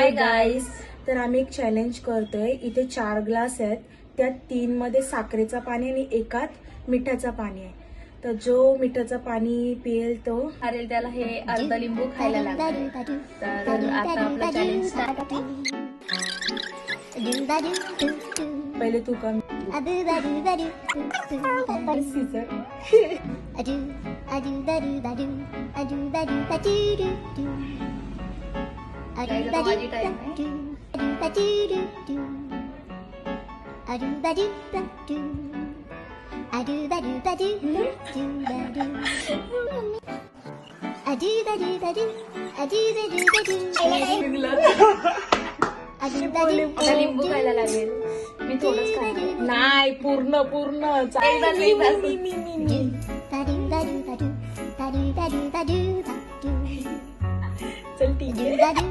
Hi guys. तर आम्ही एक चॅलेंज करतोय. इथे 4 ग्लास आहेत, त्यात 3 मध्ये साखरेचा पाणी आणि एकात मिठाचा पाणी आहे. तर जो मिठाचा पाणी पिएल तो हरेल त्याला हे अर्धा लिंबू खायला लागणार. तर आता आपलं चॅलेंज स्टार्ट. पहिले तू का माझी टाइम आहे. आता लिंबू खायला लागेल. मी थोडंच खाणार. नाही, पूर्ण पूर्ण एकदाच, एकदाच. चल ठीक आहे.